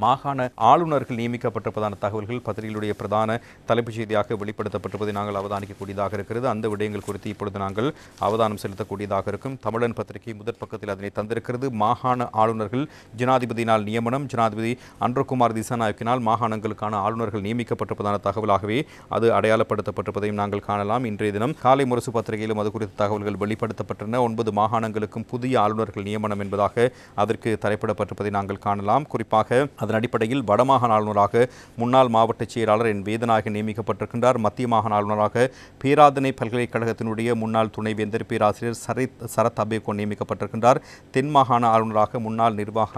மாகாண ஆளுநர்கள் நியமிக்கப்பட்டிருப்பதான தகவல்கள் பத்திரிகைகளுடைய பிரதான தலைப்புச் செய்தியாக வெளிப்படுத்தப்பட்டிருப்பதை நாங்கள் அவதானிக்கக்கூடியதாக இருக்கிறது. அந்த விடயங்கள் குறித்து இப்பொழுது நாங்கள் அவதானம் செலுத்தக்கூடியதாக இருக்கும். தமிழன் பத்திரிகை முதற் பக்கத்தில் அதனை தந்திருக்கிறது. மாகாண ஆளுநர்கள் ஜனாதிபதியினால் நியமனம். ஜனாதிபதி அன்றகுமார் திசாநாயக்கினால் மாகாணங்களுக்கான ஆளுநர்கள் நியமிக்கப்பட்டிருப்பதான தகவலாகவே அது அடையாளப்படுத்தப்பட்டிருப்பதையும் நாங்கள் காணலாம். இன்றைய தினம் காலை முரசு பத்திரிகையிலும் அது குறித்த தகவல்கள் வெளிப்படுத்தப்பட்டன. 9 மாகாணங்களுக்கும் புதிய ஆளுநர்கள் நியமனம் என்பதாக அதற்கு தலைப்பிடப்பட்டிருப்பதை நாங்கள் காணலாம். குறிப்பாக அதன் அடிப்படையில் வடமாகாண ஆளுநராக முன்னாள் மாவட்ட செயலாளர் என் வேதநாயகன் நியமிக்கப்பட்டிருக்கின்றார். மத்திய மாகாண ஆளுநராக பேராதனை பல்கலைக்கழகத்தினுடைய முன்னாள் துணைவேந்தர் பேராசிரியர் சரத் அபேகோ நியமிக்கப்பட்டிருக்கின்றார். தென் மாகாண ஆளுநராக முன்னாள் நிர்வாக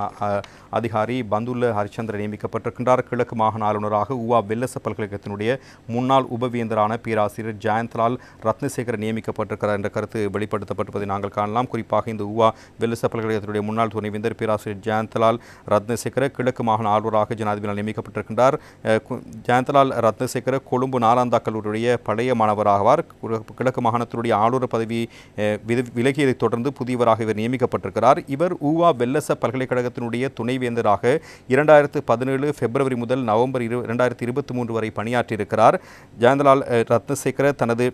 அதிகாரி பந்துல்ல ஹரிச்சந்திர நியமிக்கப்பட்டிருக்கின்றார். கிழக்கு மாகாண ஆளுநராக ஊவா வெல்லச பல்கலைக்கழகத்தினுடைய முன்னாள் உபவேந்தரான பேராசிரியர் ஜெயந்த்லால் ரத்னசேகர நியமிக்கப்பட்டிருக்கிறார் என்ற கருத்து வெளிப்படுத்தப்பட்டிருப்பதை நாங்கள் காணலாம். குறிப்பாக இந்த ஊவா வெல்லச பல்கலைக்கழகத்தினுடைய முன்னாள் துணைவேந்தர் பேராசிரியர் ஜெயந்த்லால் ரத்னசேகர கிழக்கு மாகாண ஆளுநராக ஜனாதிபதியால் நியமிக்கப்பட்டிருக்கின்றார். ஜெயந்தலால் ரத்னசேகர கொழும்பு நாலாந்தா கல்லூரியுடைய பழைய மாணவராவார். கிழக்கு மாகாணத்தினுடைய ஆளுநர் பதவி விலகியதைத் தொடர்ந்து புதியவராக இவர் நியமிக்கப்பட்டிருக்கிறார். இவர் ஊவா வெல்லச பல்கலைக்கழகத்தினுடைய துணைவேந்தராக 2017 பிப்ரவரி முதல் நவம்பர் 2023 வரை பணியாற்றியிருக்கிறார். ஜெயந்தலால் ரத்னசேகர தனது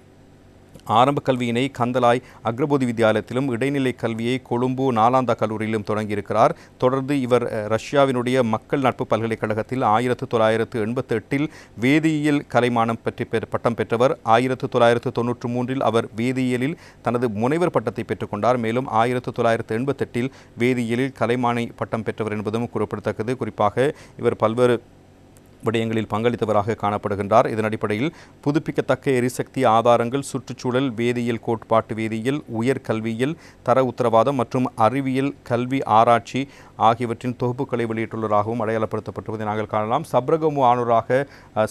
ஆரம்ப கல்வியினை கந்தலாய் அக்ரபோதி வித்தியாலயத்திலும் இடைநிலை கல்வியை கொழும்பு நாலாந்தா கல்லூரியிலும் தொடங்கியிருக்கிறார். தொடர்ந்து இவர் ரஷ்யாவினுடைய மக்கள் நட்பு பல்கலைக்கழகத்தில் 1988 வேதியியல் கலைமானம் பற்றி பட்டம் பெற்றவர். 1993 அவர் வேதியியலில் தனது முனைவர் பட்டத்தை பெற்றுக்கொண்டார். மேலும் 1988 வேதியியலில் கலைமானி பட்டம் பெற்றவர் என்பதும் குறிப்பிடத்தக்கது. குறிப்பாக இவர் பல்வேறு விடயங்களில் பங்களித்தவராக காணப்படுகின்றார். இதன் அடிப்படையில் புதுப்பிக்கத்தக்க எரிசக்தி ஆதாரங்கள், சுற்றுச்சூழல், வேதியியல், கோட்பாட்டு வேதியியல், உயர்கல்வியியல், தர உத்தரவாதம் மற்றும் அறிவியல் கல்வி ஆராய்ச்சி ஆகியவற்றின் தொகுப்புகளை வெளியிட்டுள்ளதாகவும் அடையாளப்படுத்தப்பட்டிருப்பதை நாங்கள் காணலாம். சப்ரகமு ஆளுநராக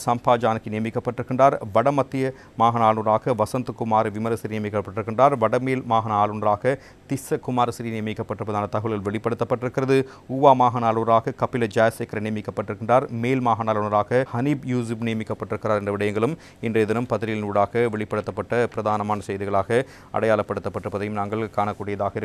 சம்பா ஜானகி நியமிக்கப்பட்டிருக்கின்றார். வடமத்திய மாகாண ஆளுநராக வசந்தகுமார் விமரசிறி நியமிக்கப்பட்டிருக்கின்றார். வடமேல் மாகாண ஆளுநராக திஸ்ஸ குமாரசிறி நியமிக்கப்பட்டிருப்பதான தகவல்கள் வெளிப்படுத்தப்பட்டிருக்கிறது. ஊவா மாகாண ஆளுநராக கபில ஜெயசேகர நியமிக்கப்பட்டிருக்கின்றார். மேல் மாகாண ஆளுநராக ஹனீப் யூசுப் நியமிக்கப்பட்டிருக்கிறார் என்ற விடயங்களும் இன்றைய தினம் பத்திரிகையினூடாக வெளிப்படுத்தப்பட்ட பிரதானமான செய்திகளாக அடையாளப்படுத்தப்பட்டிருப்பதையும் நாங்கள் காணக்கூடியதாக